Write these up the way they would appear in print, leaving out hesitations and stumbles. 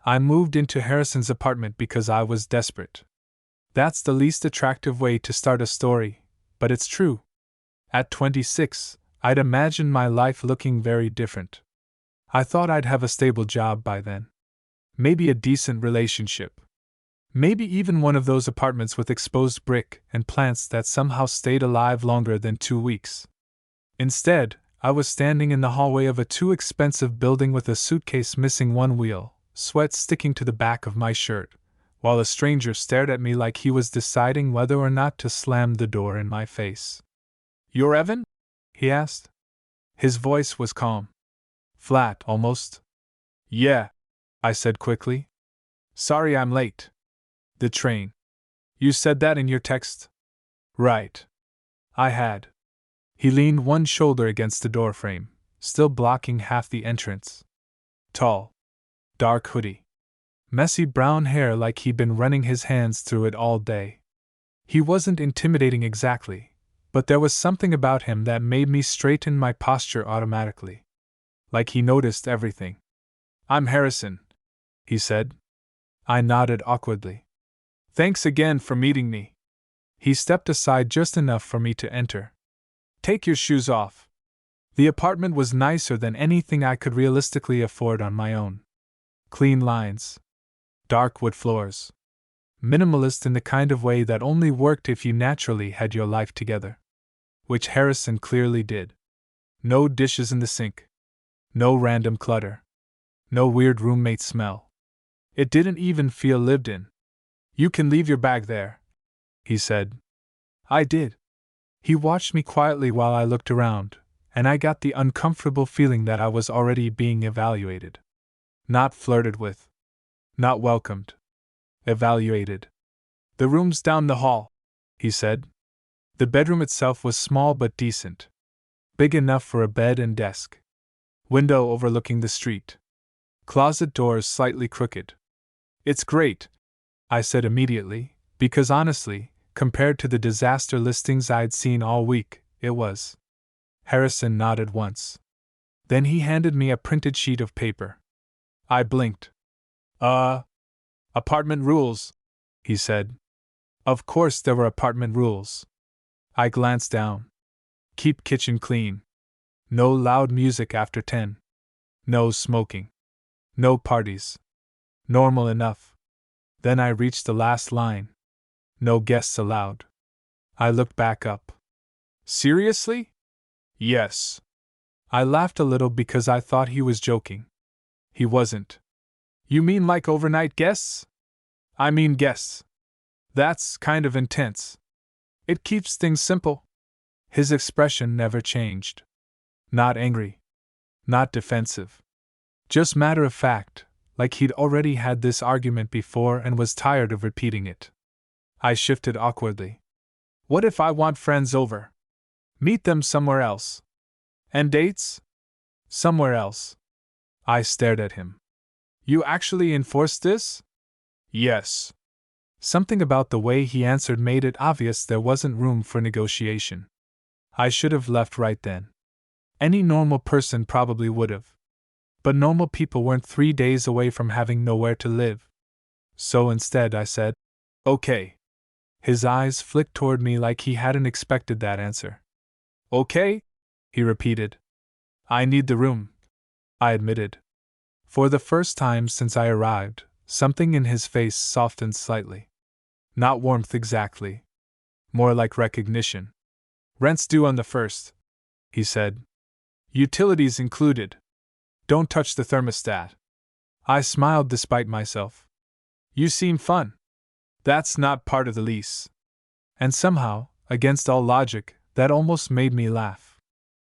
I moved into Harrison's apartment because I was desperate. That's the least attractive way to start a story, but it's true. At 26, I'd imagined my life looking very different. I thought I'd have a stable job by then. Maybe a decent relationship. Maybe even one of those apartments with exposed brick and plants that somehow stayed alive longer than 2 weeks. Instead, I was standing in the hallway of a too expensive building with a suitcase missing one wheel, sweat sticking to the back of my shirt, while a stranger stared at me like he was deciding whether or not to slam the door in my face. "You're Evan?" he asked. His voice was calm. Flat, almost. "Yeah," I said quickly. "Sorry I'm late. The train." "You said that in your text?" "Right. I had." He leaned one shoulder against the doorframe, still blocking half the entrance. Tall. Dark hoodie. Messy brown hair like he'd been running his hands through it all day. He wasn't intimidating exactly, but there was something about him that made me straighten my posture automatically. Like he noticed everything. "I'm Harrison," he said. I nodded awkwardly. "Thanks again for meeting me." He stepped aside just enough for me to enter. "Take your shoes off." The apartment was nicer than anything I could realistically afford on my own. Clean lines. Dark wood floors. Minimalist in the kind of way that only worked if you naturally had your life together. Which Harrison clearly did. No dishes in the sink. No random clutter. No weird roommate smell. It didn't even feel lived in. "You can leave your bag there," he said. I did. He watched me quietly while I looked around, and I got the uncomfortable feeling that I was already being evaluated. Not flirted with. Not welcomed. Evaluated. "The room's down the hall," he said. The bedroom itself was small but decent. Big enough for a bed and desk. Window overlooking the street. Closet doors slightly crooked. "It's great," I said immediately, because honestly, compared to the disaster listings I'd seen all week, it was. Harrison nodded once. Then he handed me a printed sheet of paper. I blinked. Apartment rules," he said. Of course there were apartment rules. I glanced down. Keep kitchen clean. No loud music after 10. No smoking. No parties. Normal enough. Then I reached the last line. No guests allowed. I looked back up. "Seriously?" "Yes." I laughed a little because I thought he was joking. He wasn't. "You mean like overnight guests?" "I mean guests. That's kind of intense. It keeps things simple." His expression never changed. Not angry. Not defensive. Just matter of fact, like he'd already had this argument before and was tired of repeating it. I shifted awkwardly. "What if I want friends over? Meet them somewhere else." "And dates?" "Somewhere else." I stared at him. "You actually enforce this?" "Yes." Something about the way he answered made it obvious there wasn't room for negotiation. I should have left right then. Any normal person probably would have. But normal people weren't 3 days away from having nowhere to live. So instead I said, "Okay." His eyes flicked toward me like he hadn't expected that answer. "Okay?" he repeated. "I need the room," I admitted. For the first time since I arrived, something in his face softened slightly. Not warmth exactly. More like recognition. "Rent's due on the 1st, he said. "Utilities included. Don't touch the thermostat." I smiled despite myself. "You seem fun." "That's not part of the lease." And somehow, against all logic, that almost made me laugh.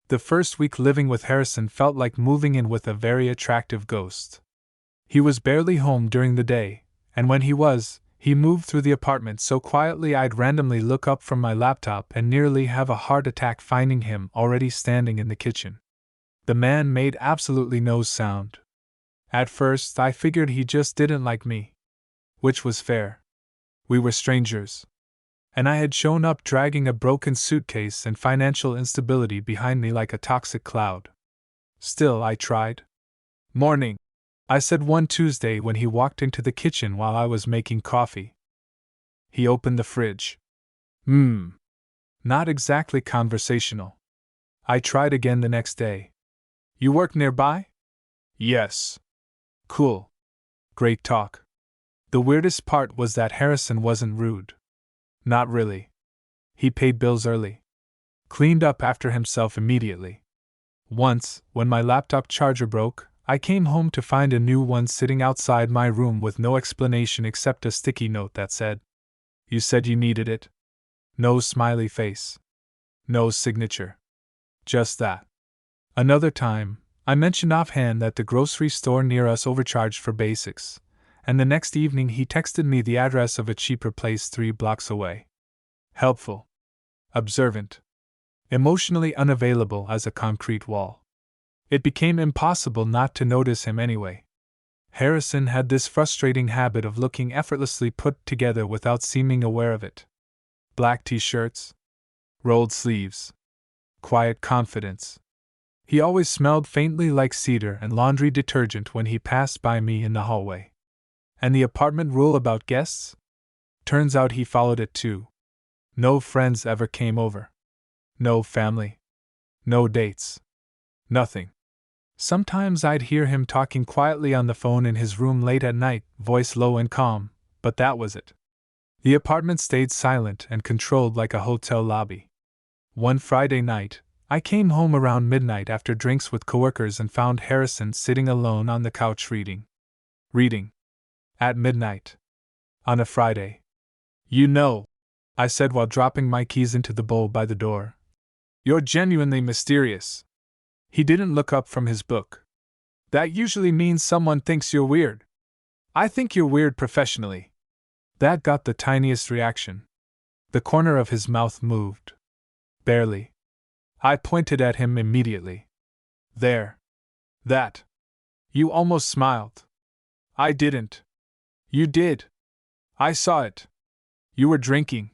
The first week living with Harrison felt like moving in with a very attractive ghost. He was barely home during the day, and when he was, he moved through the apartment so quietly I'd randomly look up from my laptop and nearly have a heart attack finding him already standing in the kitchen. The man made absolutely no sound. At first I figured he just didn't like me. Which was fair. We were strangers. And I had shown up dragging a broken suitcase and financial instability behind me like a toxic cloud. Still I tried. "Morning," I said one Tuesday when he walked into the kitchen while I was making coffee. He opened the fridge. Not exactly conversational. I tried again the next day. You work nearby? Yes. Cool. Great talk. The weirdest part was that Harrison wasn't rude. Not really. He paid bills early. Cleaned up after himself immediately. Once, when my laptop charger broke, I came home to find a new one sitting outside my room with no explanation except a sticky note that said, "You said you needed it?" No smiley face. No signature. Just that. Another time, I mentioned offhand that the grocery store near us overcharged for basics, and the next evening he texted me the address of a cheaper place 3 blocks away. Helpful. Observant. Emotionally unavailable as a concrete wall. It became impossible not to notice him anyway. Harrison had this frustrating habit of looking effortlessly put together without seeming aware of it. Black t-shirts, rolled sleeves, quiet confidence. He always smelled faintly like cedar and laundry detergent when he passed by me in the hallway. And the apartment rule about guests? Turns out he followed it too. No friends ever came over. No family. No dates. Nothing. Sometimes I'd hear him talking quietly on the phone in his room late at night, voice low and calm, but that was it. The apartment stayed silent and controlled like a hotel lobby. One Friday night, I came home around midnight after drinks with coworkers and found Harrison sitting alone on the couch reading. Reading. At midnight. On a Friday. "You know," I said while dropping my keys into the bowl by the door, "you're genuinely mysterious." He didn't look up from his book. "That usually means someone thinks you're weird." "I think you're weird professionally." That got the tiniest reaction. The corner of his mouth moved. Barely. I pointed at him immediately. "There. That. You almost smiled." "I didn't." "You did. I saw it. You were drinking."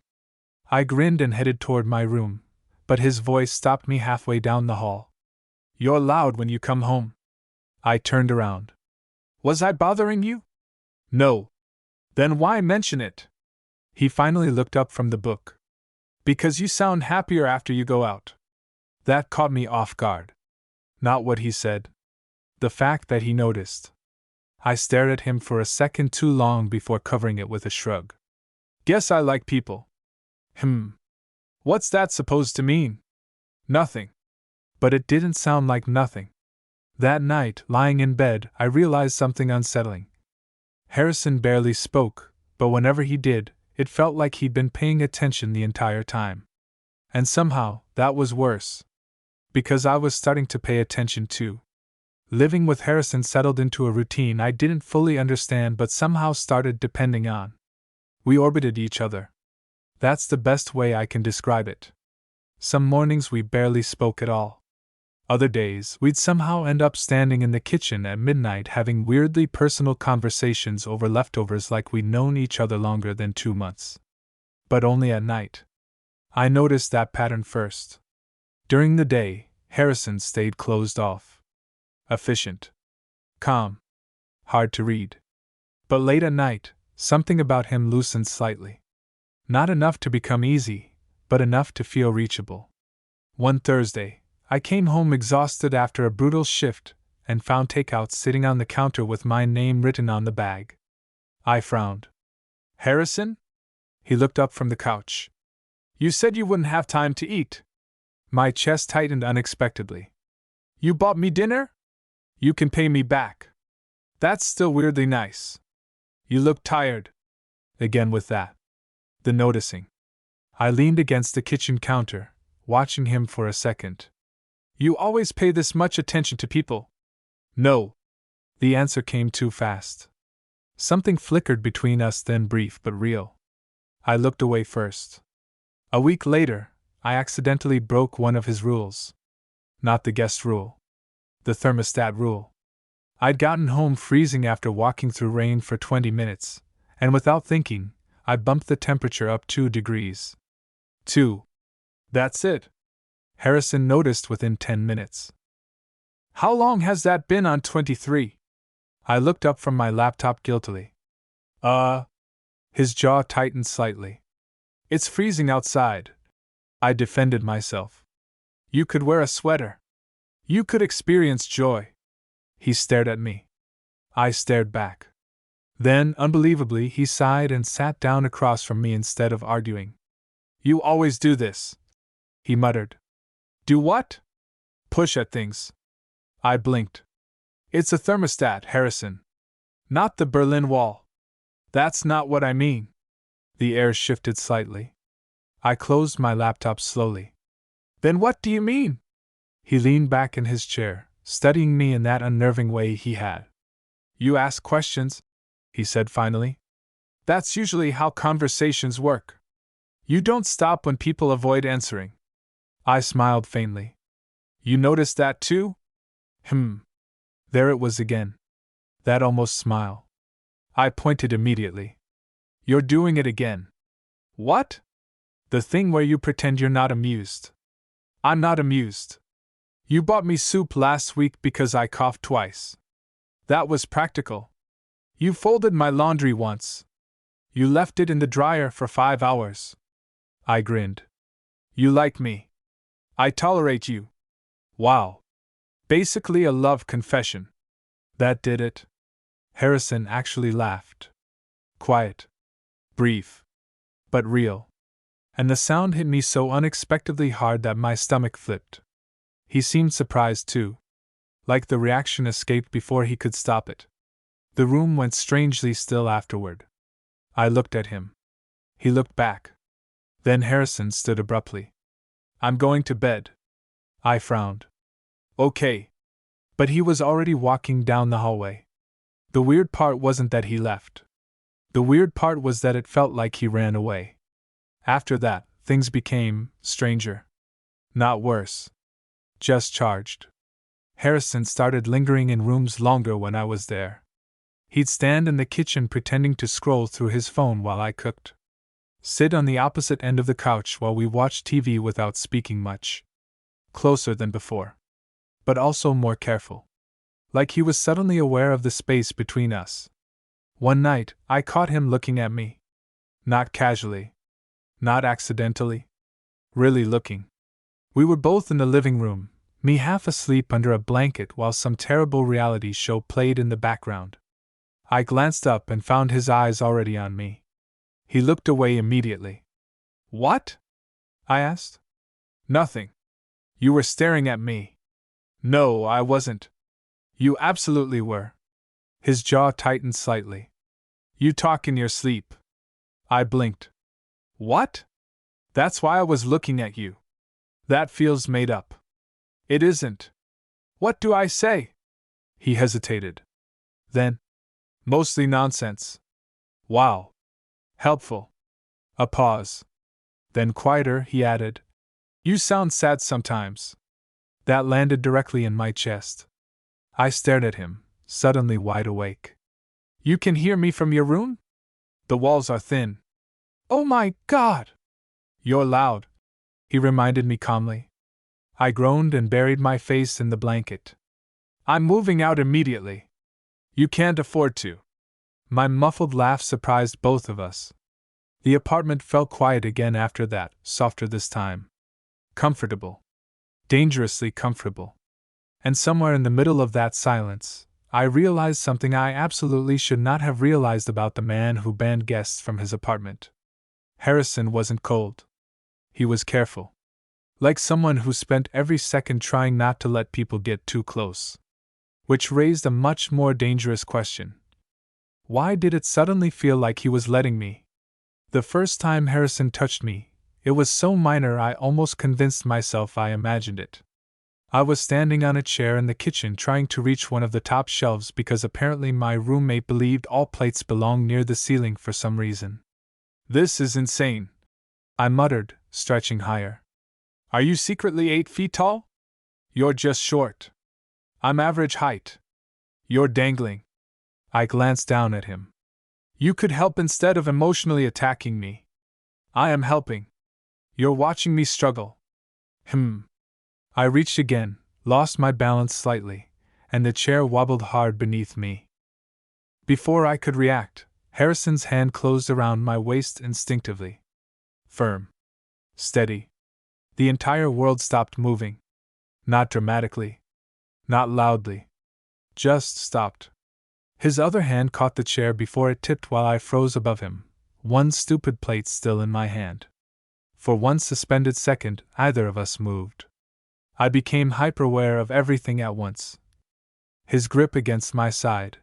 I grinned and headed toward my room, but his voice stopped me halfway down the hall. "You're loud when you come home." I turned around. "Was I bothering you?" "No." "Then why mention it?" He finally looked up from the book. "Because you sound happier after you go out." That caught me off guard. Not what he said. The fact that he noticed. I stared at him for a second too long before covering it with a shrug. "Guess I like people." What's that supposed to mean?" "Nothing." But it didn't sound like nothing. That night, lying in bed, I realized something unsettling. Harrison barely spoke, but whenever he did, it felt like he'd been paying attention the entire time. And somehow, that was worse. Because I was starting to pay attention too. Living with Harrison settled into a routine I didn't fully understand but somehow started depending on. We orbited each other. That's the best way I can describe it. Some mornings we barely spoke at all. Other days, we'd somehow end up standing in the kitchen at midnight having weirdly personal conversations over leftovers like we'd known each other longer than 2 months. But only at night. I noticed that pattern first. During the day, Harrison stayed closed off. Efficient. Calm. Hard to read. But late at night, something about him loosened slightly. Not enough to become easy, but enough to feel reachable. One Thursday, I came home exhausted after a brutal shift and found takeout sitting on the counter with my name written on the bag. I frowned. "Harrison?" He looked up from the couch. "You said you wouldn't have time to eat." My chest tightened unexpectedly. "You bought me dinner? You can pay me back." "That's still weirdly nice." "You look tired." Again with that. The noticing. I leaned against the kitchen counter, watching him for a second. "You always pay this much attention to people?" "No." The answer came too fast. Something flickered between us, then brief but real. I looked away first. A week later, I accidentally broke one of his rules. Not the guest rule. The thermostat rule. I'd gotten home freezing after walking through rain for 20 minutes, and without thinking, I bumped the temperature up 2 degrees. 2. That's it. Harrison noticed within 10 minutes. "How long has that been on 23?" I looked up from my laptop guiltily. His jaw tightened slightly. It's freezing outside. I defended myself. You could wear a sweater. You could experience joy. He stared at me. I stared back. Then, unbelievably, he sighed and sat down across from me instead of arguing. You always do this, he muttered. Do what? Push at things. I blinked. It's a thermostat, Harrison. Not the Berlin Wall. That's not what I mean. The air shifted slightly. I closed my laptop slowly. Then what do you mean? He leaned back in his chair, studying me in that unnerving way he had. You ask questions, he said finally. That's usually how conversations work. You don't stop when people avoid answering. I smiled faintly. You noticed that too? There it was again. That almost smile. I pointed immediately. You're doing it again. What? The thing where you pretend you're not amused. I'm not amused. You bought me soup last week because I coughed twice. That was practical. You folded my laundry once. You left it in the dryer for 5 hours. I grinned. You like me. I tolerate you. Wow. Basically a love confession. That did it. Harrison actually laughed. Quiet. Brief. But real. And the sound hit me so unexpectedly hard that my stomach flipped. He seemed surprised too. Like the reaction escaped before he could stop it. The room went strangely still afterward. I looked at him. He looked back. Then Harrison stood abruptly. I'm going to bed. I frowned. Okay. But he was already walking down the hallway. The weird part wasn't that he left. The weird part was that it felt like he ran away. After that, things became stranger. Not worse. Just charged. Harrison started lingering in rooms longer when I was there. He'd stand in the kitchen pretending to scroll through his phone while I cooked. Sit on the opposite end of the couch while we watched TV without speaking much. Closer than before. But also more careful. Like he was suddenly aware of the space between us. One night, I caught him looking at me. Not casually. Not accidentally. Really looking. We were both in the living room, me half asleep under a blanket while some terrible reality show played in the background. I glanced up and found his eyes already on me. He looked away immediately. What? I asked. Nothing. You were staring at me. No, I wasn't. You absolutely were. His jaw tightened slightly. You talk in your sleep. I blinked. What? That's why I was looking at you. That feels made up. It isn't. What do I say? He hesitated. Then, mostly nonsense. Wow. Helpful. A pause. Then quieter, he added. You sound sad sometimes. That landed directly in my chest. I stared at him, suddenly wide awake. You can hear me from your room? The walls are thin. Oh my God! You're loud, he reminded me calmly. I groaned and buried my face in the blanket. I'm moving out immediately. You can't afford to. My muffled laugh surprised both of us. The apartment felt quiet again after that, softer this time. Comfortable. Dangerously comfortable. And somewhere in the middle of that silence, I realized something I absolutely should not have realized about the man who banned guests from his apartment. Harrison wasn't cold. He was careful. Like someone who spent every second trying not to let people get too close. Which raised a much more dangerous question. Why did it suddenly feel like he was letting me? The first time Harrison touched me, it was so minor I almost convinced myself I imagined it. I was standing on a chair in the kitchen trying to reach one of the top shelves because apparently my roommate believed all plates belonged near the ceiling for some reason. This is insane, I muttered, stretching higher. Are you secretly 8 feet tall? You're just short. I'm average height. You're dangling. I glanced down at him. You could help instead of emotionally attacking me. I am helping. You're watching me struggle. I reached again, lost my balance slightly, and the chair wobbled hard beneath me. Before I could react, Harrison's hand closed around my waist instinctively. Firm. Steady. The entire world stopped moving. Not dramatically. Not loudly. Just stopped. His other hand caught the chair before it tipped while I froze above him, one stupid plate still in my hand. For one suspended second, either of us moved. I became hyper-aware of everything at once. His grip against my side.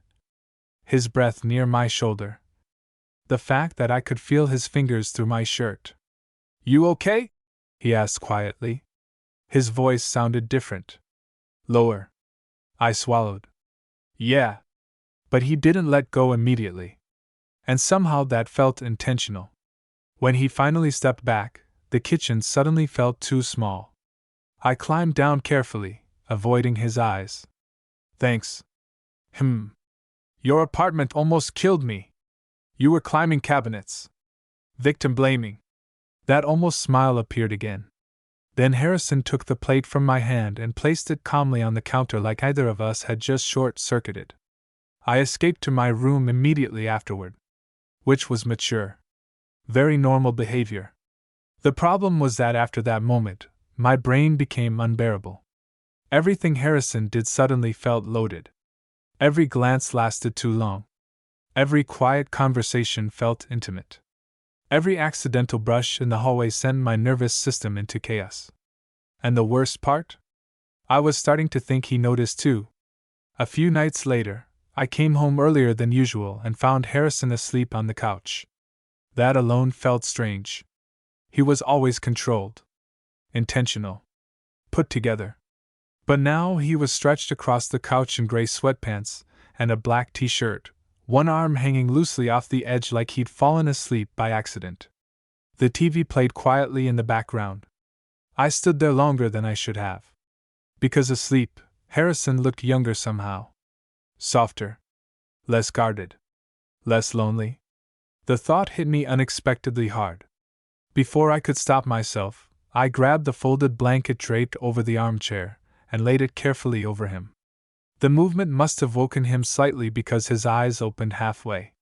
His breath near my shoulder. The fact that I could feel his fingers through my shirt. "You okay?" he asked quietly. His voice sounded different. Lower. I swallowed. Yeah. But he didn't let go immediately. And somehow that felt intentional. When he finally stepped back, the kitchen suddenly felt too small. I climbed down carefully, avoiding his eyes. Thanks. Your apartment almost killed me. You were climbing cabinets. Victim blaming. That almost smile appeared again. Then Harrison took the plate from my hand and placed it calmly on the counter like either of us had just short-circuited. I escaped to my room immediately afterward. Which was mature. Very normal behavior. The problem was that after that moment, my brain became unbearable. Everything Harrison did suddenly felt loaded. Every glance lasted too long. Every quiet conversation felt intimate. Every accidental brush in the hallway sent my nervous system into chaos. And the worst part? I was starting to think he noticed too. A few nights later, I came home earlier than usual and found Harrison asleep on the couch. That alone felt strange. He was always controlled. Intentional. Put together. But now he was stretched across the couch in gray sweatpants and a black t-shirt, one arm hanging loosely off the edge like he'd fallen asleep by accident. The TV played quietly in the background. I stood there longer than I should have. Because asleep, Harrison looked younger somehow. Softer. Less guarded. Less lonely. The thought hit me unexpectedly hard. Before I could stop myself, I grabbed the folded blanket draped over the armchair and laid it carefully over him. The movement must have woken him slightly because his eyes opened halfway.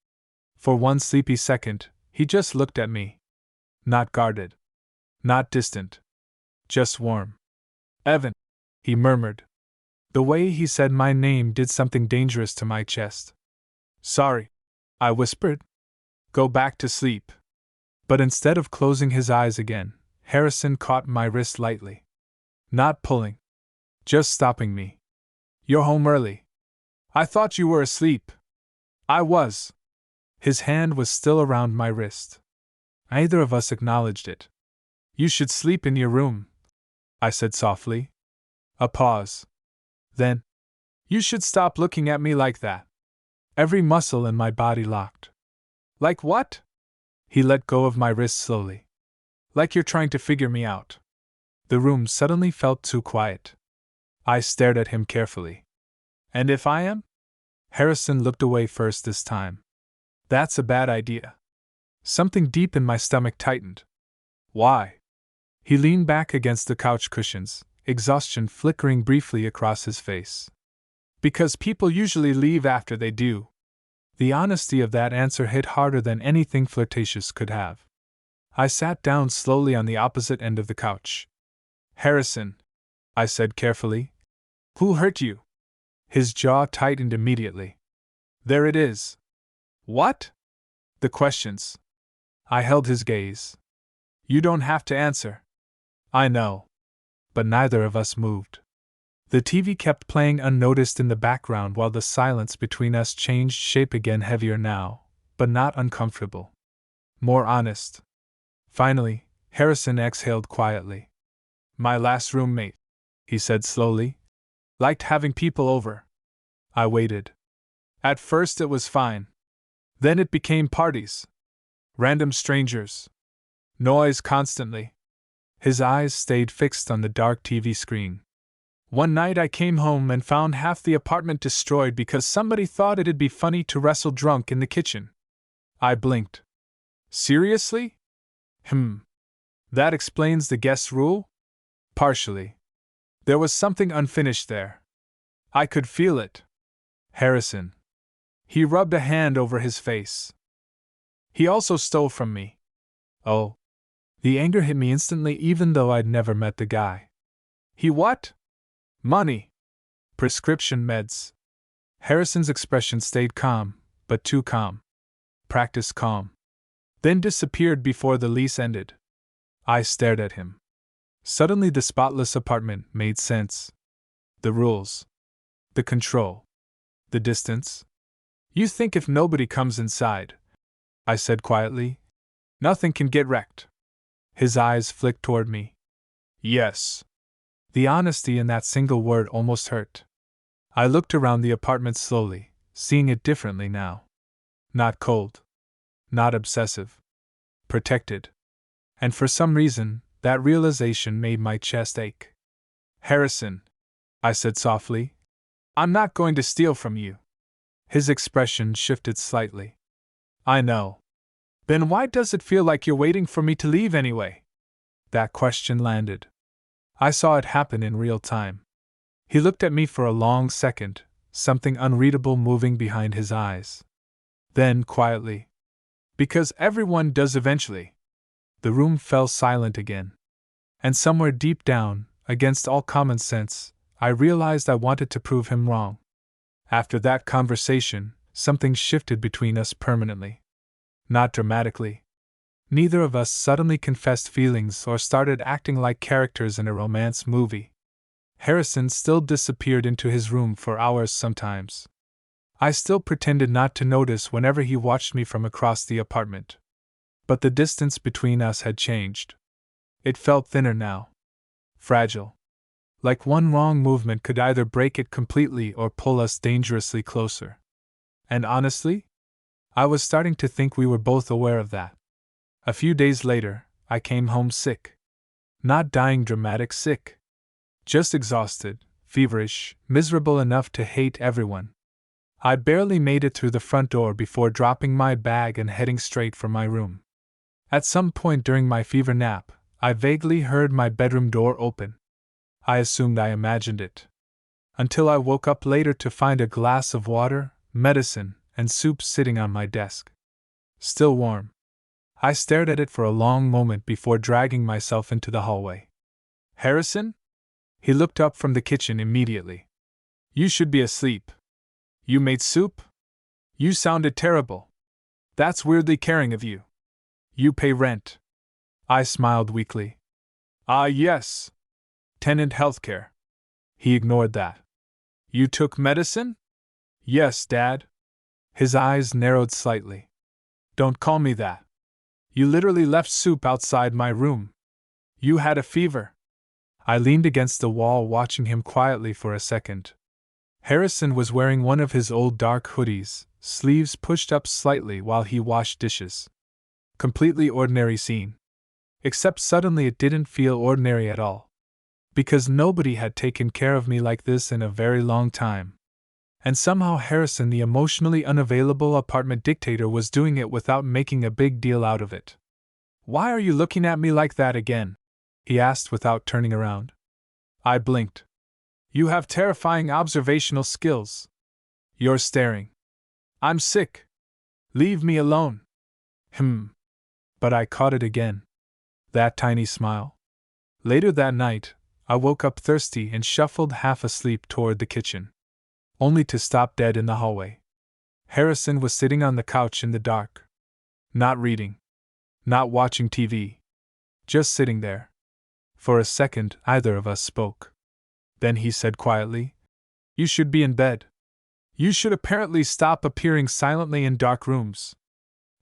For one sleepy second, he just looked at me. Not guarded. Not distant. Just warm. "Evan," he murmured. The way he said my name did something dangerous to my chest. "Sorry," I whispered. "Go back to sleep." But instead of closing his eyes again, Harrison caught my wrist lightly. Not pulling. Just stopping me. "You're home early. I thought you were asleep." I was. His hand was still around my wrist. Neither of us acknowledged it. "You should sleep in your room," I said softly. A pause. Then, "You should stop looking at me like that." Every muscle in my body locked. "Like what?" He let go of my wrist slowly. "Like you're trying to figure me out." The room suddenly felt too quiet. I stared at him carefully. "And if I am?" Harrison looked away first this time. "That's a bad idea." Something deep in my stomach tightened. "Why?" He leaned back against the couch cushions, exhaustion flickering briefly across his face. "Because people usually leave after they do." The honesty of that answer hit harder than anything flirtatious could have. I sat down slowly on the opposite end of the couch. "Harrison," I said carefully, "who hurt you?" His jaw tightened immediately. "There it is." "What?" "The questions." I held his gaze. "You don't have to answer." "I know." But neither of us moved. The TV kept playing unnoticed in the background while the silence between us changed shape again, heavier now, but not uncomfortable. More honest. Finally, Harrison exhaled quietly. "My last roommate," he said slowly, "liked having people over." I waited. At first it was fine. Then it became parties. Random strangers. Noise constantly. His eyes stayed fixed on the dark TV screen. "One night I came home and found half the apartment destroyed because somebody thought it'd be funny to wrestle drunk in the kitchen." I blinked. "Seriously?" That explains the guest rule?" "Partially. There was something unfinished there. I could feel it." "Harrison." He rubbed a hand over his face. He also stole from me. Oh. The anger hit me instantly even though I'd never met the guy. He what? Money. Prescription meds. Harrison's expression stayed calm, but too calm. Practice calm. Then disappeared before the lease ended. I stared at him. Suddenly the spotless apartment made sense. The rules. The control. The distance. You think if nobody comes inside, I said quietly, nothing can get wrecked. His eyes flicked toward me. Yes. The honesty in that single word almost hurt. I looked around the apartment slowly, seeing it differently now. Not cold. Not obsessive. Protected. And for some reason, that realization made my chest ache. Harrison, I said softly, I'm not going to steal from you. His expression shifted slightly. I know. Then why does it feel like you're waiting for me to leave anyway? That question landed. I saw it happen in real time. He looked at me for a long second, something unreadable moving behind his eyes. Then, quietly, because everyone does eventually. The room fell silent again. And somewhere deep down, against all common sense, I realized I wanted to prove him wrong. After that conversation, something shifted between us permanently. Not dramatically. Neither of us suddenly confessed feelings or started acting like characters in a romance movie. Harrison still disappeared into his room for hours sometimes. I still pretended not to notice whenever he watched me from across the apartment. But the distance between us had changed. It felt thinner now. Fragile. Like one wrong movement could either break it completely or pull us dangerously closer. And honestly, I was starting to think we were both aware of that. A few days later, I came home sick. Not dying dramatic sick. Just exhausted, feverish, miserable enough to hate everyone. I barely made it through the front door before dropping my bag and heading straight for my room. At some point during my fever nap, I vaguely heard my bedroom door open. I assumed I imagined it. Until I woke up later to find a glass of water, medicine, and soup sitting on my desk. Still warm. I stared at it for a long moment before dragging myself into the hallway. Harrison? He looked up from the kitchen immediately. You should be asleep. You made soup? You sounded terrible. That's weirdly caring of you. You pay rent. I smiled weakly. Ah, yes. Tenant healthcare. He ignored that. You took medicine? Yes, Dad. His eyes narrowed slightly. Don't call me that. You literally left soup outside my room. You had a fever. I leaned against the wall watching him quietly for a second. Harrison was wearing one of his old dark hoodies, sleeves pushed up slightly while he washed dishes. Completely ordinary scene. Except suddenly it didn't feel ordinary at all. Because nobody had taken care of me like this in a very long time. And somehow Harrison, the emotionally unavailable apartment dictator, was doing it without making a big deal out of it. Why are you looking at me like that again? He asked without turning around. I blinked. You have terrifying observational skills. You're staring. I'm sick. Leave me alone. But I caught it again. That tiny smile. Later that night, I woke up thirsty and shuffled half asleep toward the kitchen. Only to stop dead in the hallway. Harrison was sitting on the couch in the dark. Not reading. Not watching TV. Just sitting there. For a second, neither of us spoke. Then he said quietly, You should be in bed. You should apparently stop appearing silently in dark rooms.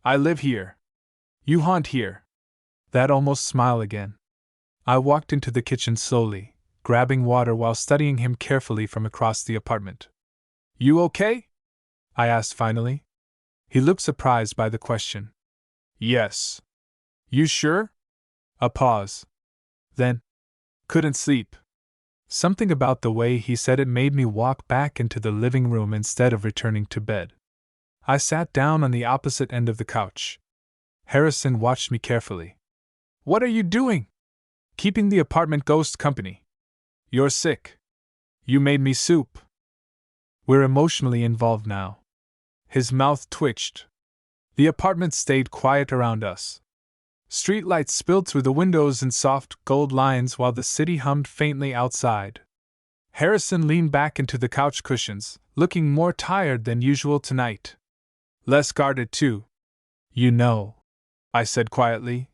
I live here. You haunt here. That almost smile again. I walked into the kitchen slowly, grabbing water while studying him carefully from across the apartment. You okay? I asked finally. He looked surprised by the question. Yes. You sure? A pause. Then, couldn't sleep. Something about the way he said it made me walk back into the living room instead of returning to bed. I sat down on the opposite end of the couch. Harrison watched me carefully. What are you doing? Keeping the apartment ghost company. You're sick. You made me soup. We're emotionally involved now. His mouth twitched. The apartment stayed quiet around us. Streetlights spilled through the windows in soft, gold lines while the city hummed faintly outside. Harrison leaned back into the couch cushions, looking more tired than usual tonight. Less guarded, too. You know, I said quietly.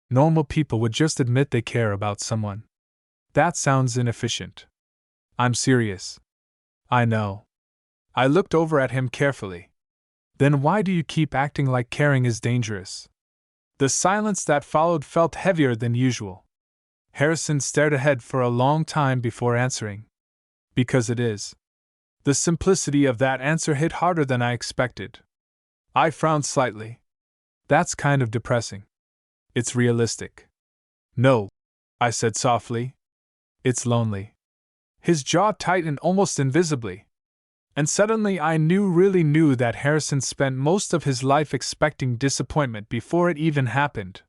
Normal people would just admit they care about someone. That sounds inefficient. I'm serious. I know. I looked over at him carefully. Then why do you keep acting like caring is dangerous? The silence that followed felt heavier than usual. Harrison stared ahead for a long time before answering. Because it is. The simplicity of that answer hit harder than I expected. I frowned slightly. That's kind of depressing. It's realistic. No, I said softly. It's lonely. His jaw tightened almost invisibly. And suddenly I really knew that Harrison spent most of his life expecting disappointment before it even happened.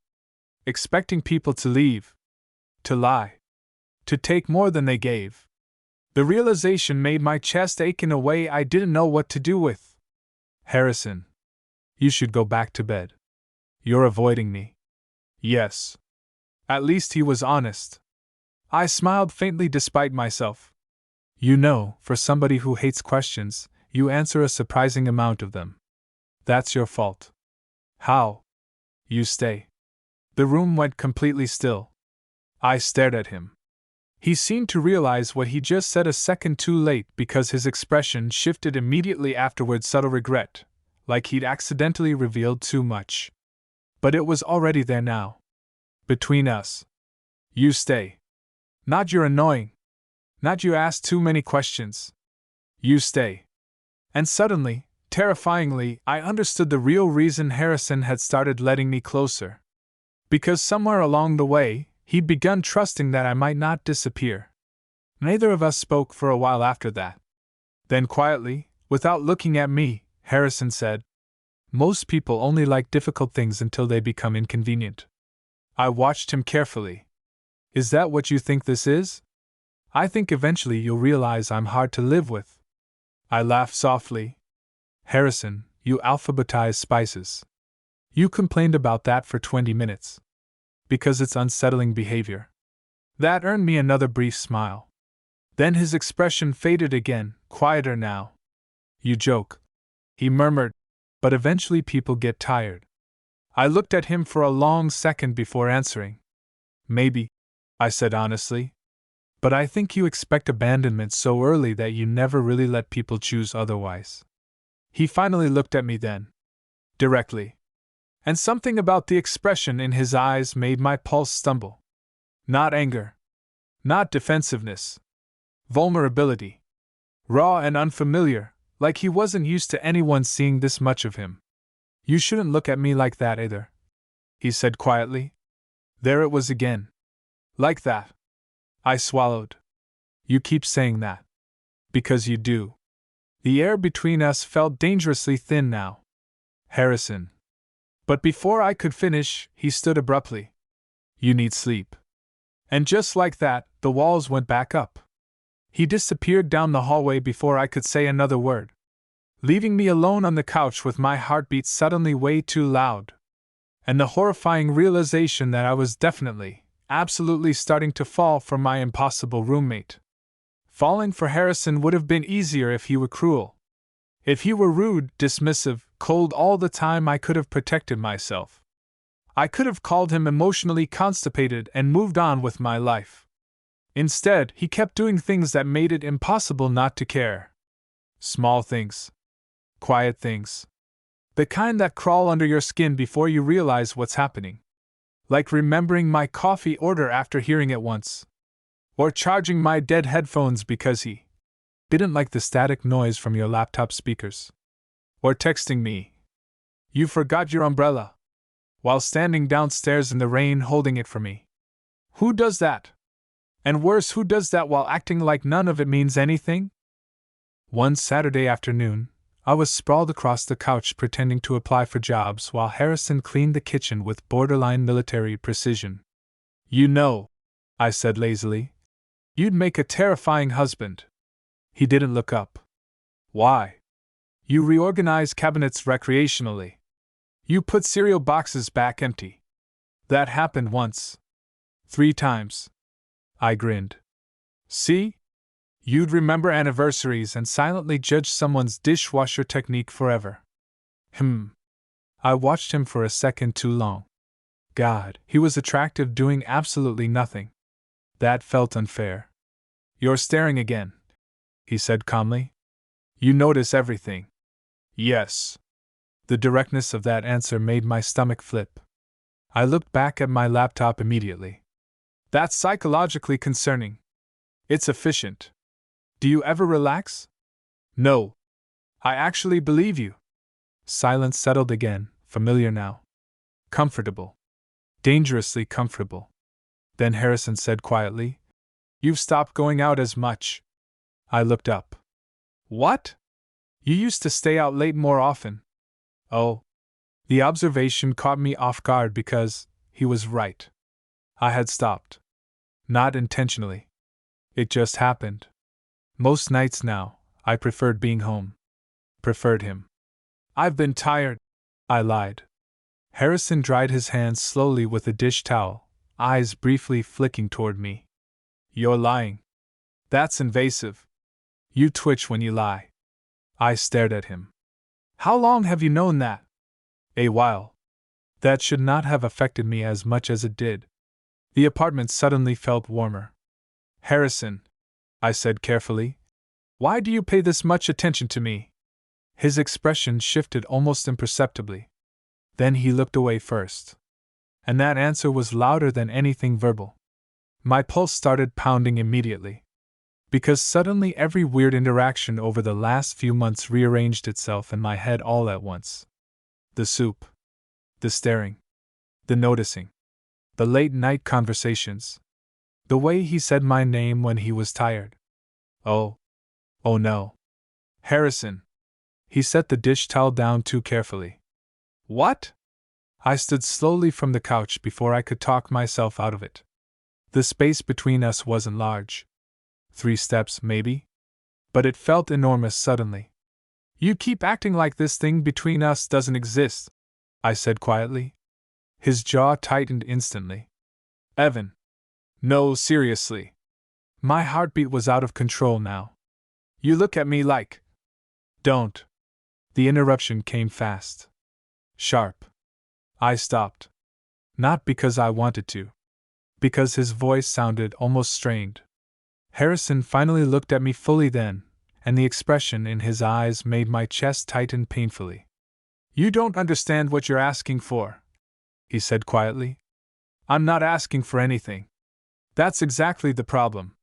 Expecting people to leave. To lie. To take more than they gave. The realization made my chest ache in a way I didn't know what to do with. Harrison. You should go back to bed. You're avoiding me. Yes. At least he was honest. I smiled faintly despite myself. You know, for somebody who hates questions, you answer a surprising amount of them. That's your fault. How? You stay. The room went completely still. I stared at him. He seemed to realize what he just said a second too late because his expression shifted immediately afterward, subtle regret, like he'd accidentally revealed too much. But it was already there now. Between us. You stay. Not you're annoying. Not you ask too many questions. You stay. And suddenly, terrifyingly, I understood the real reason Harrison had started letting me closer. Because somewhere along the way, he'd begun trusting that I might not disappear. Neither of us spoke for a while after that. Then quietly, without looking at me, Harrison said, Most people only like difficult things until they become inconvenient. I watched him carefully. Is that what you think this is? I think eventually you'll realize I'm hard to live with. I laughed softly. Harrison, you alphabetize spices. You complained about that for 20 minutes. Because it's unsettling behavior. That earned me another brief smile. Then his expression faded again, quieter now. You joke, he murmured, but eventually people get tired. I looked at him for a long second before answering. Maybe, I said honestly. But I think you expect abandonment so early that you never really let people choose otherwise. He finally looked at me then. Directly. And something about the expression in his eyes made my pulse stumble. Not anger. Not defensiveness. Vulnerability. Raw and unfamiliar, like he wasn't used to anyone seeing this much of him. You shouldn't look at me like that either, he said quietly. There it was again. Like that. I swallowed. You keep saying that. Because you do. The air between us felt dangerously thin now. Harrison. But before I could finish, he stood abruptly. You need sleep. And just like that, the walls went back up. He disappeared down the hallway before I could say another word, leaving me alone on the couch with my heartbeat suddenly way too loud. And the horrifying realization that I was definitely, absolutely starting to fall for my impossible roommate. Falling for Harrison would have been easier if he were cruel. If he were rude, dismissive, cold all the time, I could have protected myself. I could have called him emotionally constipated and moved on with my life. Instead, he kept doing things that made it impossible not to care. Small things. Quiet things. The kind that crawl under your skin before you realize what's happening. Like remembering my coffee order after hearing it once. Or charging my dead headphones because he didn't like the static noise from your laptop speakers. Or texting me, "You forgot your umbrella," while standing downstairs in the rain holding it for me. Who does that? And worse, who does that while acting like none of it means anything? One Saturday afternoon, I was sprawled across the couch pretending to apply for jobs while Harrison cleaned the kitchen with borderline military precision. You know, I said lazily, you'd make a terrifying husband. He didn't look up. Why? You reorganize cabinets recreationally. You put cereal boxes back empty. That happened once. 3 times. I grinned. See? You'd remember anniversaries and silently judge someone's dishwasher technique forever. I watched him for a second too long. God, he was attractive doing absolutely nothing. That felt unfair. You're staring again, he said calmly. You notice everything. Yes. The directness of that answer made my stomach flip. I looked back at my laptop immediately. That's psychologically concerning. It's efficient. Do you ever relax? No. I actually believe you. Silence settled again, familiar now. Comfortable. Dangerously comfortable. Then Harrison said quietly, You've stopped going out as much. I looked up. What? You used to stay out late more often. Oh. The observation caught me off guard because he was right. I had stopped. Not intentionally. It just happened. Most nights now, I preferred being home. Preferred him. I've been tired, I lied. Harrison dried his hands slowly with a dish towel, eyes briefly flicking toward me. You're lying. That's invasive. You twitch when you lie. I stared at him. How long have you known that? A while. That should not have affected me as much as it did. The apartment suddenly felt warmer. Harrison, I said carefully, why do you pay this much attention to me? His expression shifted almost imperceptibly. Then he looked away first. And that answer was louder than anything verbal. My pulse started pounding immediately. Because suddenly every weird interaction over the last few months rearranged itself in my head all at once. The soup. The staring. The noticing. The late-night conversations. The way he said my name when he was tired. Oh no. Harrison. He set the dish towel down too carefully. What? I stood slowly from the couch before I could talk myself out of it. The space between us wasn't large. 3 steps, maybe? But it felt enormous suddenly. You keep acting like this thing between us doesn't exist, I said quietly. His jaw tightened instantly. Evan. No, seriously. My heartbeat was out of control now. You look at me like. Don't. The interruption came fast. Sharp. I stopped. Not because I wanted to. Because his voice sounded almost strained. Harrison finally looked at me fully then, and the expression in his eyes made my chest tighten painfully. You don't understand what you're asking for, he said quietly. I'm not asking for anything. That's exactly the problem.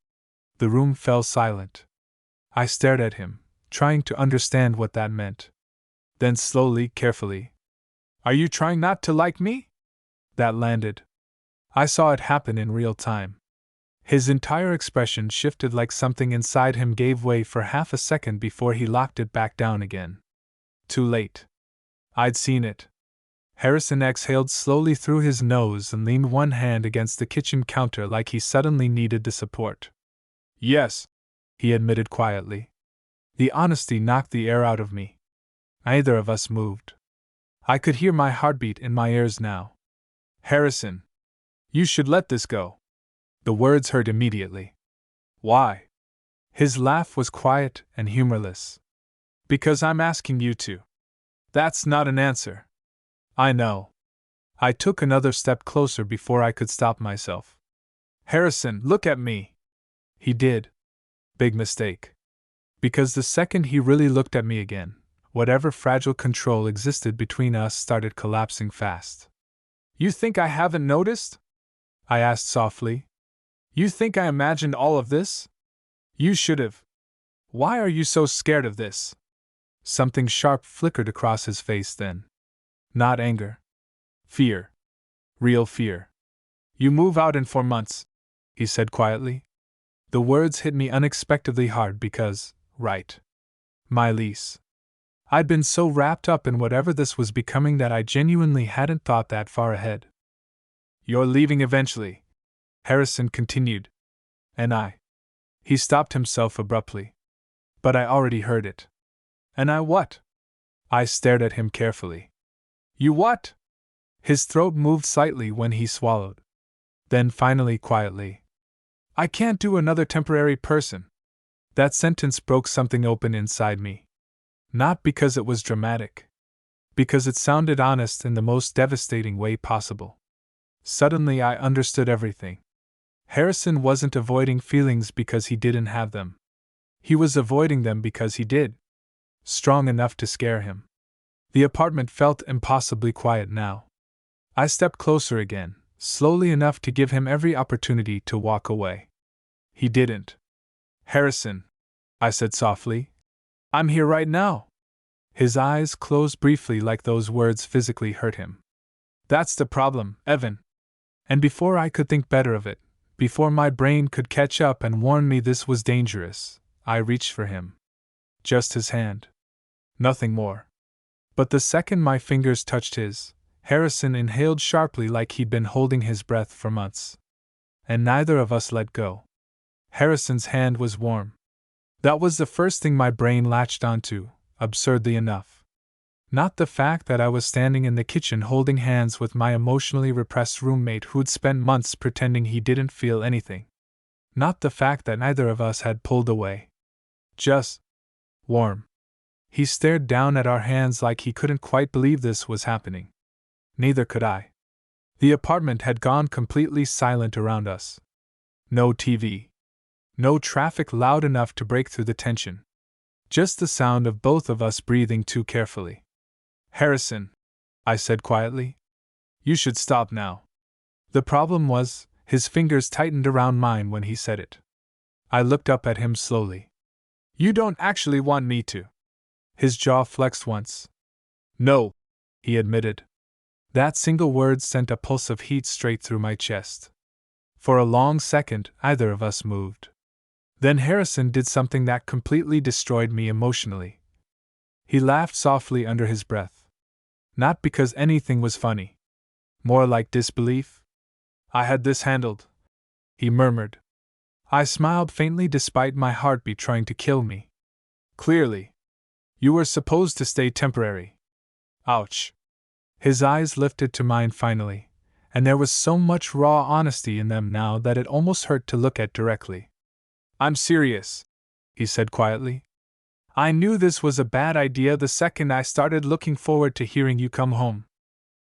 The room fell silent. I stared at him, trying to understand what that meant. Then slowly, carefully. Are you trying not to like me? That landed. I saw it happen in real time. His entire expression shifted like something inside him gave way for half a second before he locked it back down again. Too late. I'd seen it. Harrison exhaled slowly through his nose and leaned one hand against the kitchen counter like he suddenly needed the support. Yes, he admitted quietly. The honesty knocked the air out of me. Neither of us moved. I could hear my heartbeat in my ears now. Harrison. You should let this go. The words hurt immediately. Why? His laugh was quiet and humorless. Because I'm asking you to. That's not an answer. I know. I took another step closer before I could stop myself. Harrison, look at me. He did. Big mistake. Because the second he really looked at me again, whatever fragile control existed between us started collapsing fast. You think I haven't noticed? I asked softly. You think I imagined all of this? You should have. Why are you so scared of this? Something sharp flickered across his face then. Not anger. Fear. Real fear. You move out in 4 months, he said quietly. The words hit me unexpectedly hard because, right. My lease. I'd been so wrapped up in whatever this was becoming that I genuinely hadn't thought that far ahead. You're leaving eventually, Harrison continued. And I. He stopped himself abruptly. But I already heard it. And I what? I stared at him carefully. You what? His throat moved slightly when he swallowed. Then finally quietly. I can't do another temporary person. That sentence broke something open inside me. Not because it was dramatic. Because it sounded honest in the most devastating way possible. Suddenly I understood everything. Harrison wasn't avoiding feelings because he didn't have them. He was avoiding them because he did. Strong enough to scare him. The apartment felt impossibly quiet now. I stepped closer again, slowly enough to give him every opportunity to walk away. He didn't. Harrison, I said softly, I'm here right now. His eyes closed briefly like those words physically hurt him. That's the problem, Evan. And before I could think better of it, before my brain could catch up and warn me this was dangerous, I reached for him. Just his hand. Nothing more. But the second my fingers touched his, Harrison inhaled sharply like he'd been holding his breath for months. And neither of us let go. Harrison's hand was warm. That was the first thing my brain latched onto, absurdly enough. Not the fact that I was standing in the kitchen holding hands with my emotionally repressed roommate who'd spent months pretending he didn't feel anything. Not the fact that neither of us had pulled away. Just warm. He stared down at our hands like he couldn't quite believe this was happening. Neither could I. The apartment had gone completely silent around us. No TV. No traffic loud enough to break through the tension. Just the sound of both of us breathing too carefully. Harrison, I said quietly, you should stop now. The problem was, his fingers tightened around mine when he said it. I looked up at him slowly. You don't actually want me to. His jaw flexed once. No, he admitted. That single word sent a pulse of heat straight through my chest. For a long second, either of us moved. Then Harrison did something that completely destroyed me emotionally. He laughed softly under his breath. Not because anything was funny. More like disbelief. I had this handled, he murmured. I smiled faintly despite my heartbeat trying to kill me. Clearly. You were supposed to stay temporary. Ouch. His eyes lifted to mine finally, and there was so much raw honesty in them now that it almost hurt to look at directly. I'm serious, he said quietly. I knew this was a bad idea the second I started looking forward to hearing you come home.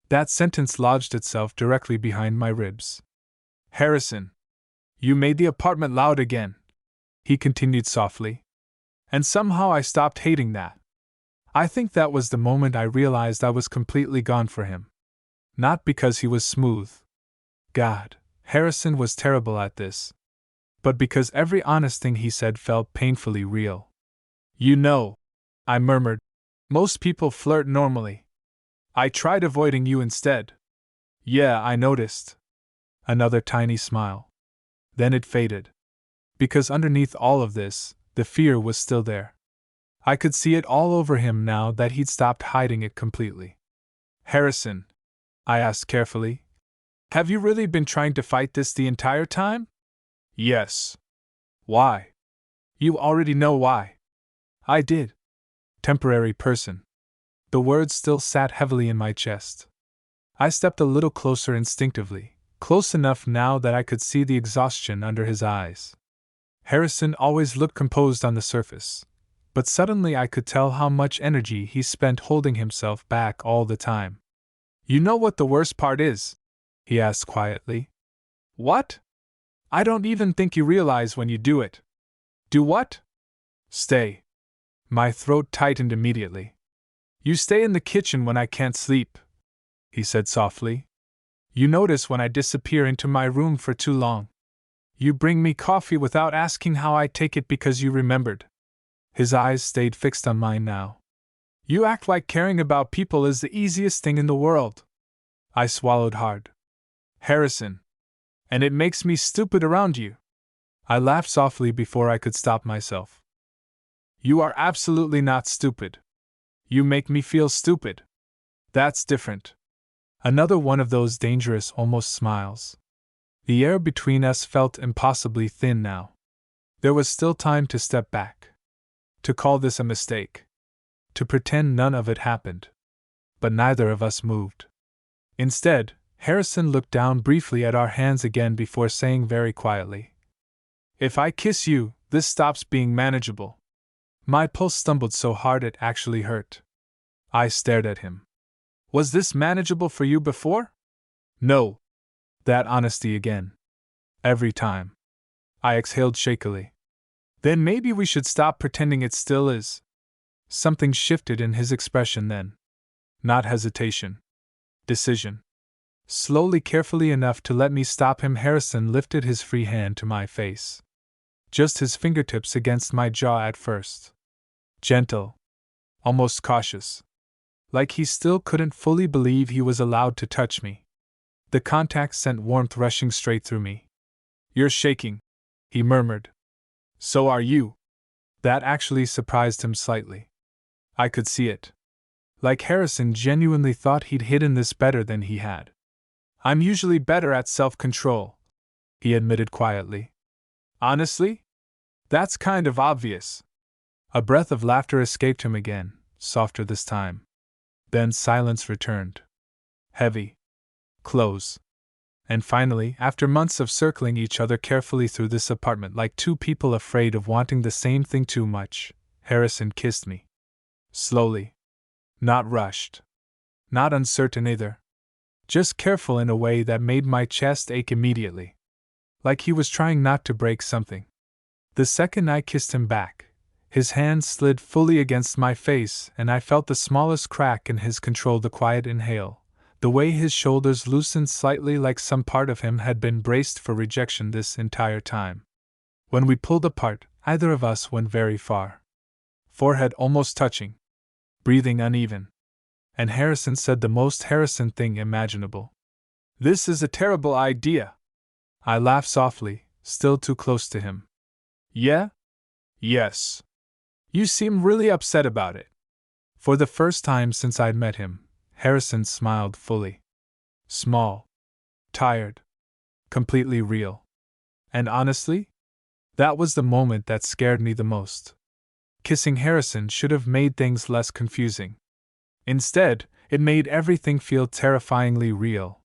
That sentence lodged itself directly behind my ribs. Harrison, you made the apartment loud again, he continued softly. And somehow I stopped hating that. I think that was the moment I realized I was completely gone for him. Not because he was smooth. God, Harrison was terrible at this. But because every honest thing he said felt painfully real. You know, I murmured, most people flirt normally. I tried avoiding you instead. Yeah, I noticed. Another tiny smile. Then it faded. Because underneath all of this, the fear was still there. I could see it all over him now that he'd stopped hiding it completely. Harrison, I asked carefully, have you really been trying to fight this the entire time? Yes. Why? You already know why. I did. Temporary person. The words still sat heavily in my chest. I stepped a little closer instinctively, close enough now that I could see the exhaustion under his eyes. Harrison always looked composed on the surface, but suddenly I could tell how much energy he spent holding himself back all the time. You know what the worst part is? He asked quietly. What? I don't even think you realize when you do it. Do what? Stay. My throat tightened immediately. You stay in the kitchen when I can't sleep, he said softly. You notice when I disappear into my room for too long. You bring me coffee without asking how I take it because you remembered. His eyes stayed fixed on mine now. You act like caring about people is the easiest thing in the world. I swallowed hard. Harrison. And it makes me stupid around you. I laughed softly before I could stop myself. You are absolutely not stupid. You make me feel stupid. That's different. Another one of those dangerous almost smiles. The air between us felt impossibly thin now. There was still time to step back. To call this a mistake. to pretend none of it happened. But neither of us moved. Instead, Harrison looked down briefly at our hands again before saying very quietly, "If I kiss you, this stops being manageable." My pulse stumbled so hard it actually hurt. I stared at him. "Was this manageable for you before?" "No." That honesty again. Every time. I exhaled shakily. "Then maybe we should stop pretending it still is." Something shifted in his expression then. Not hesitation. Decision. Slowly, carefully enough to let me stop him, Harrison lifted his free hand to my face. Just his fingertips against my jaw at first. Gentle. Almost cautious. Like he still couldn't fully believe he was allowed to touch me. The contact sent warmth rushing straight through me. "You're shaking," he murmured. "So are you." That actually surprised him slightly. I could see it. Like Harrison genuinely thought he'd hidden this better than he had. "I'm usually better at self-control," he admitted quietly. "Honestly? That's kind of obvious." A breath of laughter escaped him again, softer this time. Then silence returned. Heavy. Close. And finally, after months of circling each other carefully through this apartment like two people afraid of wanting the same thing too much, Harrison kissed me. Slowly. Not rushed. Not uncertain either. Just careful in a way that made my chest ache immediately. Like he was trying not to break something. The second I kissed him back, his hand slid fully against my face and I felt the smallest crack in his control, the quiet inhale, the way his shoulders loosened slightly like some part of him had been braced for rejection this entire time. When we pulled apart, either of us went very far. Forehead almost touching. Breathing uneven. And Harrison said the most Harrison thing imaginable. "This is a terrible idea." I laughed softly, still too close to him. "Yeah? Yes. You seem really upset about it." For the first time since I'd met him, Harrison smiled fully. Small. Tired. Completely real. And honestly, that was the moment that scared me the most. Kissing Harrison should have made things less confusing. Instead, it made everything feel terrifyingly real.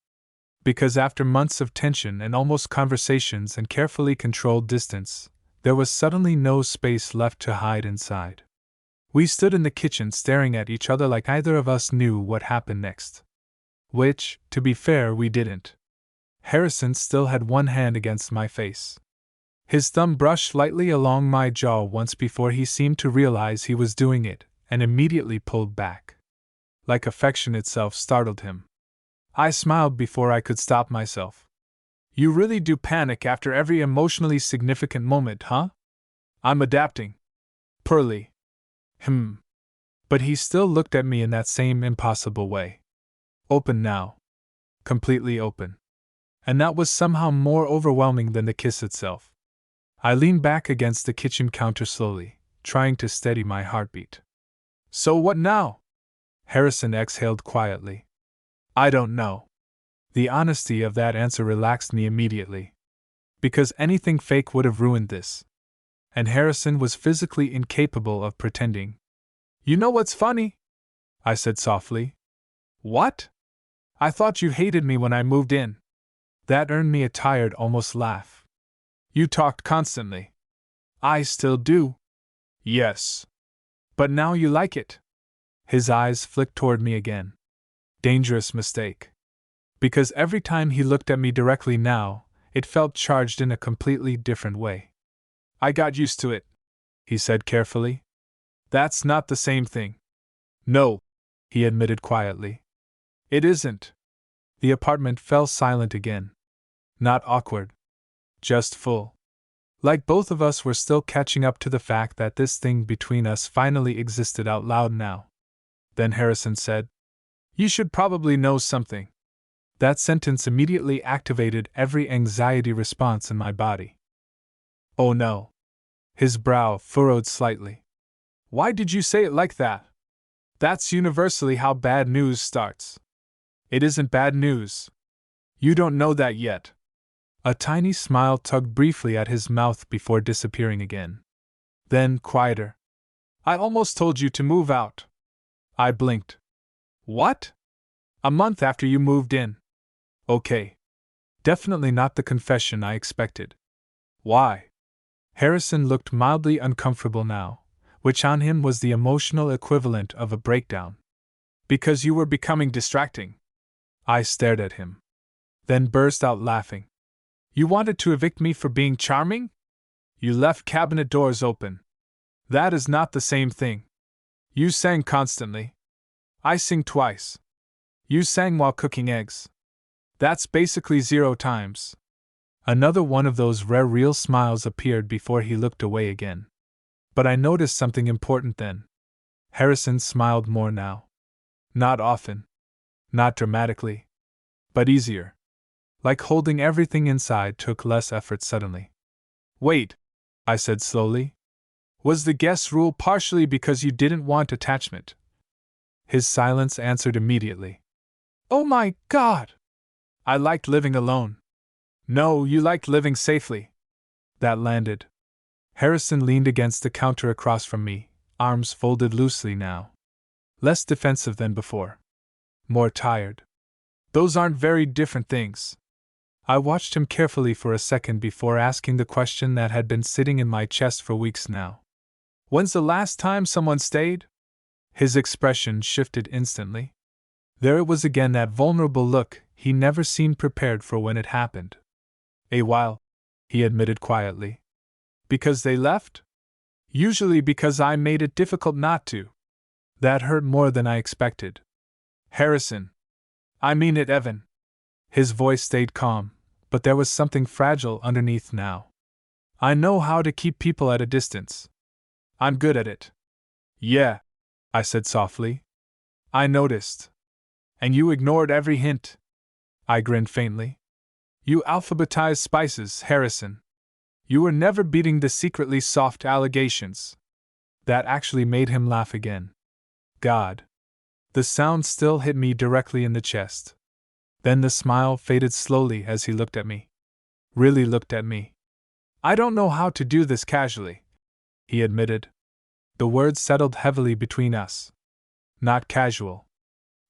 Because after months of tension and almost conversations and carefully controlled distance, there was suddenly no space left to hide inside. We stood in the kitchen staring at each other like either of us knew what happened next. Which, to be fair, we didn't. Harrison still had one hand against my face. His thumb brushed lightly along my jaw once before he seemed to realize he was doing it, and immediately pulled back. Like affection itself startled him. I smiled before I could stop myself. "You really do panic after every emotionally significant moment, huh?" "I'm adapting." Poorly. But he still looked at me in that same impossible way. Open now. Completely open. And that was somehow more overwhelming than the kiss itself. I leaned back against the kitchen counter slowly, trying to steady my heartbeat. "So what now?" Harrison exhaled quietly. "I don't know." The honesty of that answer relaxed me immediately. Because anything fake would have ruined this. And Harrison was physically incapable of pretending. "You know what's funny?" I said softly. "What?" "I thought you hated me when I moved in." That earned me a tired, almost laugh. "You talked constantly." "I still do." "Yes. But now you like it." His eyes flicked toward me again. Dangerous mistake. Because every time he looked at me directly now, it felt charged in a completely different way. "I got used to it," he said carefully. "That's not the same thing." "No," he admitted quietly. "It isn't." The apartment fell silent again. Not awkward. Just full. Like both of us were still catching up to the fact that this thing between us finally existed out loud now. Then Harrison said, "You should probably know something." That sentence immediately activated every anxiety response in my body. "Oh no." His brow furrowed slightly. "Why did you say it like that? That's universally how bad news starts." "It isn't bad news. You don't know that yet." A tiny smile tugged briefly at his mouth before disappearing again. Then, quieter. "I almost told you to move out." I blinked. What? A month after you moved in? Okay. Definitely not the confession I expected. Why? Harrison looked mildly uncomfortable now, which on him was the emotional equivalent of a breakdown. Because you were becoming distracting. I stared at him. Then burst out laughing. You wanted to evict me for being charming? You left cabinet doors open. That is not the same thing. You sang constantly. I sing twice. You sang while cooking eggs. That's basically 0 times. Another one of those rare real smiles appeared before he looked away again. But I noticed something important then. Harrison smiled more now. Not often. Not dramatically. But easier. Like holding everything inside took less effort suddenly. Wait, I said slowly. Was the guest rule partially because you didn't want attachment? His silence answered immediately. Oh my God! I liked living alone. No, you liked living safely. That landed. Harrison leaned against the counter across from me, arms folded loosely now. Less defensive than before. More tired. Those aren't very different things. I watched him carefully for a second before asking the question that had been sitting in my chest for weeks now. When's the last time someone stayed? His expression shifted instantly. There it was again, that vulnerable look he never seemed prepared for when it happened. A while, he admitted quietly. Because they left? Usually because I made it difficult not to. That hurt more than I expected. Harrison. I mean it, Evan. His voice stayed calm, but there was something fragile underneath now. I know how to keep people at a distance. I'm good at it. Yeah, I said softly. I noticed. And you ignored every hint. I grinned faintly. You alphabetized spices, Harrison. You were never beating the secretly soft allegations. That actually made him laugh again. God. The sound still hit me directly in the chest. Then the smile faded slowly as he looked at me. Really looked at me. I don't know how to do this casually, he admitted. The words settled heavily between us. Not casual.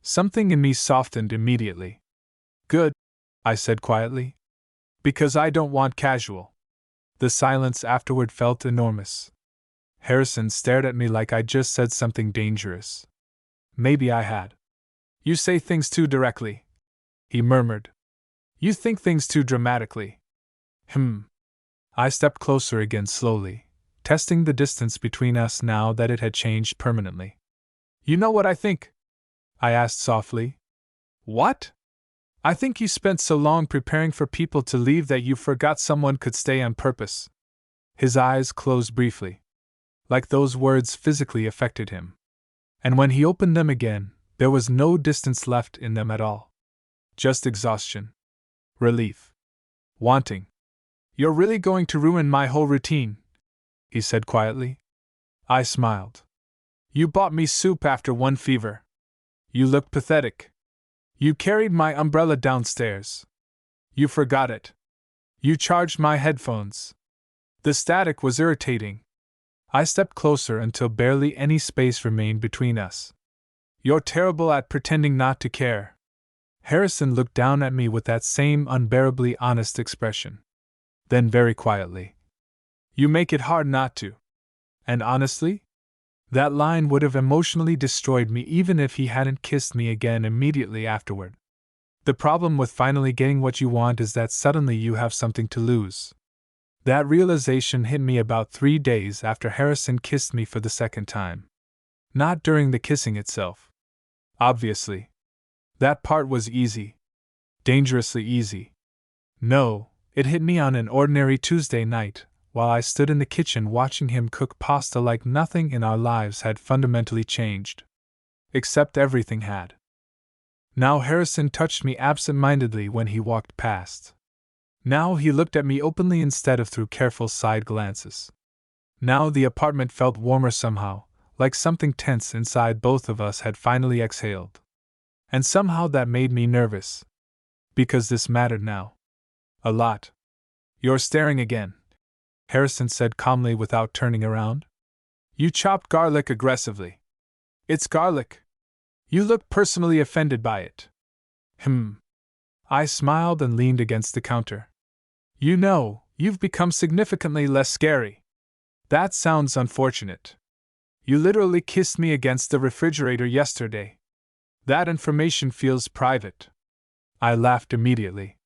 Something in me softened immediately. Good, I said quietly. Because I don't want casual. The silence afterward felt enormous. Harrison stared at me like I'd just said something dangerous. Maybe I had. You say things too directly, he murmured. You think things too dramatically. I stepped closer again slowly, testing the distance between us now that it had changed permanently. You know what I think? I asked softly. What? I think you spent so long preparing for people to leave that you forgot someone could stay on purpose. His eyes closed briefly. Like those words physically affected him. And when he opened them again, there was no distance left in them at all. Just exhaustion. Relief. Wanting. You're really going to ruin my whole routine, he said quietly. I smiled. You bought me soup after one fever. You looked pathetic. You carried my umbrella downstairs. You forgot it. You charged my headphones. The static was irritating. I stepped closer until barely any space remained between us. You're terrible at pretending not to care. Harrison looked down at me with that same unbearably honest expression. Then very quietly. You make it hard not to. And honestly? That line would have emotionally destroyed me even if he hadn't kissed me again immediately afterward. The problem with finally getting what you want is that suddenly you have something to lose. That realization hit me about 3 days after Harrison kissed me for the second time. Not during the kissing itself. Obviously. That part was easy. Dangerously easy. No, it hit me on an ordinary Tuesday night, while I stood in the kitchen watching him cook pasta like nothing in our lives had fundamentally changed. Except everything had. Now Harrison touched me absent-mindedly when he walked past. Now he looked at me openly instead of through careful side glances. Now the apartment felt warmer somehow, like something tense inside both of us had finally exhaled. And somehow that made me nervous. Because this mattered now. A lot. You're staring again, Harrison said calmly without turning around. You chopped garlic aggressively. It's garlic, You look personally offended by it. I smiled and leaned against the counter. You know, you've become significantly less scary. That sounds unfortunate. You literally kissed me against the refrigerator yesterday. That information feels private. I laughed immediately.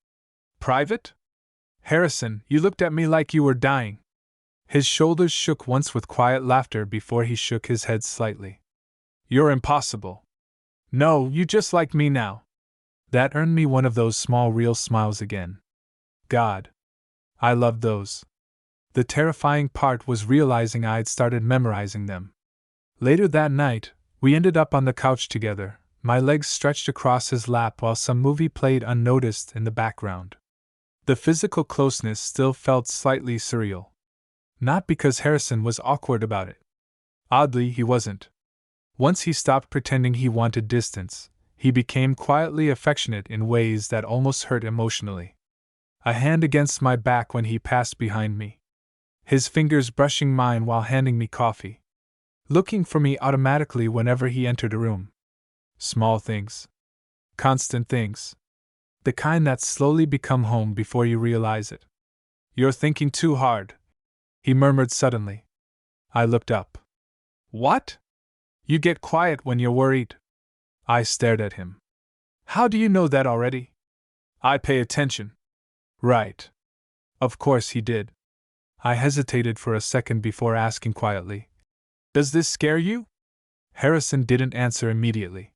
Private? Harrison, you looked at me like you were dying. His shoulders shook once with quiet laughter before he shook his head slightly. You're impossible. No, you just like me now. That earned me one of those small real smiles again. God. I loved those. The terrifying part was realizing I'd started memorizing them. Later that night, we ended up on the couch together, my legs stretched across his lap while some movie played unnoticed in the background. The physical closeness still felt slightly surreal. Not because Harrison was awkward about it. Oddly, he wasn't. Once he stopped pretending he wanted distance, he became quietly affectionate in ways that almost hurt emotionally. A hand against my back when he passed behind me. His fingers brushing mine while handing me coffee. Looking for me automatically whenever he entered a room. Small things. Constant things. The kind that slowly become home before you realize it. You're thinking too hard, he murmured suddenly. I looked up. What? You get quiet when you're worried. I stared at him. How do you know that already? I pay attention. Right. Of course he did. I hesitated for a second before asking quietly. Does this scare you? Harrison didn't answer immediately.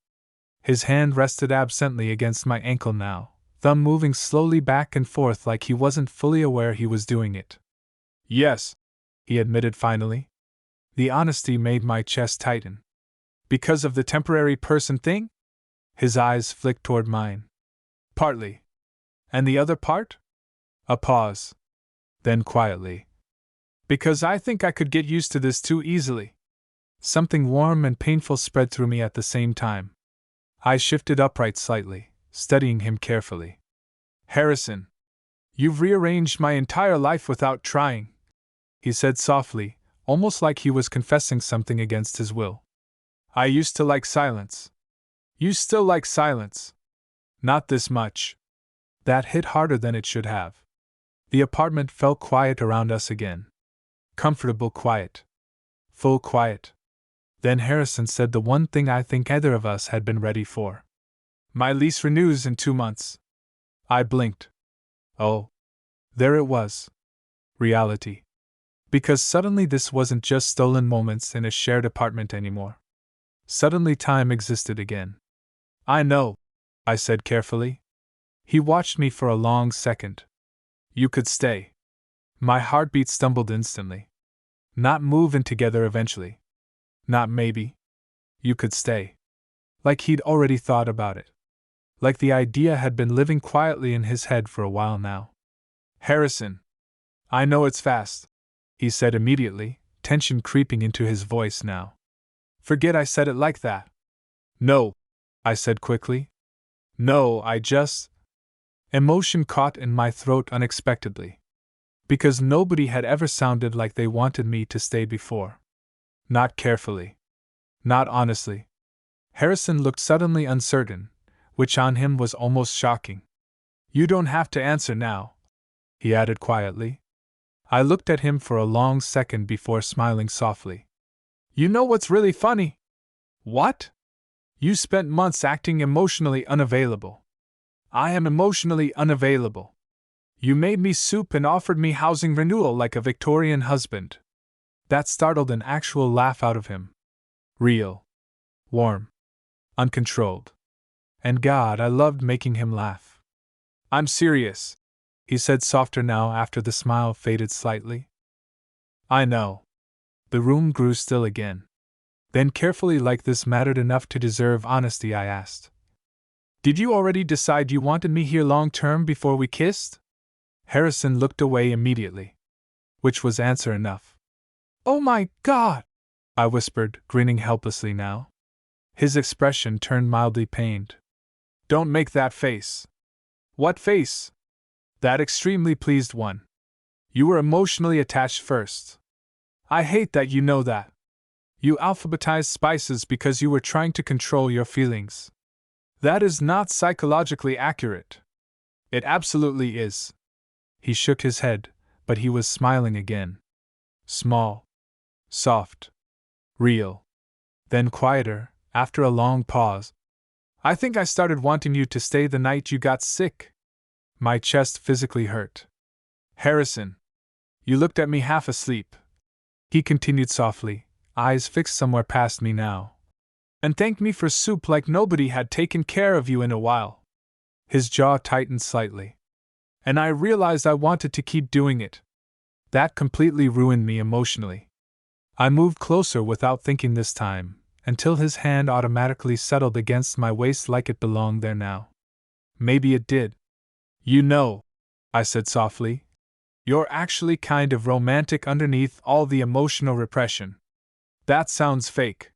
His hand rested absently against my ankle now, thumb moving slowly back and forth like he wasn't fully aware he was doing it. Yes, he admitted finally. The honesty made my chest tighten. Because of the temporary person thing? His eyes flicked toward mine. Partly. And the other part? A pause. Then quietly. Because I think I could get used to this too easily. Something warm and painful spread through me at the same time. I shifted upright slightly, studying him carefully. Harrison, you've rearranged my entire life without trying, he said softly, almost like he was confessing something against his will. I used to like silence. You still like silence. Not this much. That hit harder than it should have. The apartment felt quiet around us again. Comfortable quiet. Full quiet. Then Harrison said the one thing I think either of us had been ready for. My lease renews in 2 months. I blinked. Oh. There it was. Reality. Because suddenly this wasn't just stolen moments in a shared apartment anymore. Suddenly time existed again. I know, I said carefully. He watched me for a long second. You could stay. My heartbeat stumbled instantly. Not move in together eventually. Not maybe. You could stay. Like he'd already thought about it. Like the idea had been living quietly in his head for a while now. Harrison. I know it's fast, he said immediately, tension creeping into his voice now. Forget I said it like that. No, I said quickly. No, I just. Emotion caught in my throat unexpectedly. Because nobody had ever sounded like they wanted me to stay before. Not carefully. Not honestly. Harrison looked suddenly uncertain, which on him was almost shocking. You don't have to answer now, he added quietly. I looked at him for a long second before smiling softly. You know what's really funny? What? You spent months acting emotionally unavailable. I am emotionally unavailable. You made me soup and offered me housing renewal like a Victorian husband. That startled an actual laugh out of him. Real. Warm. Uncontrolled. And God, I loved making him laugh. I'm serious, he said softer now after the smile faded slightly. I know. The room grew still again. Then carefully, like this mattered enough to deserve honesty, I asked. Did you already decide you wanted me here long-term before we kissed? Harrison looked away immediately. Which was answer enough. Oh my God! I whispered, grinning helplessly now. His expression turned mildly pained. Don't make that face. What face? That extremely pleased one. You were emotionally attached first. I hate that you know that. You alphabetized spices because you were trying to control your feelings. That is not psychologically accurate. It absolutely is. He shook his head, but he was smiling again. Small. Soft. Real. Then quieter, after a long pause. I think I started wanting you to stay the night you got sick. My chest physically hurt. Harrison. You looked at me half asleep. He continued softly, eyes fixed somewhere past me now. And thanked me for soup like nobody had taken care of you in a while. His jaw tightened slightly. And I realized I wanted to keep doing it. That completely ruined me emotionally. I moved closer without thinking this time, until his hand automatically settled against my waist like it belonged there now. Maybe it did. You know, I said softly, you're actually kind of romantic underneath all the emotional repression. That sounds fake.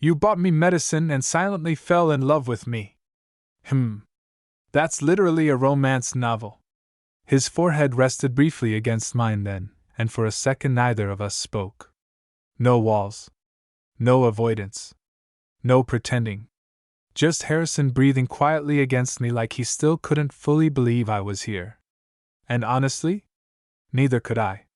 You bought me medicine and silently fell in love with me. That's literally a romance novel. His forehead rested briefly against mine then, and for a second neither of us spoke. No walls. No avoidance. No pretending. Just Harrison breathing quietly against me like he still couldn't fully believe I was here. And honestly, neither could I.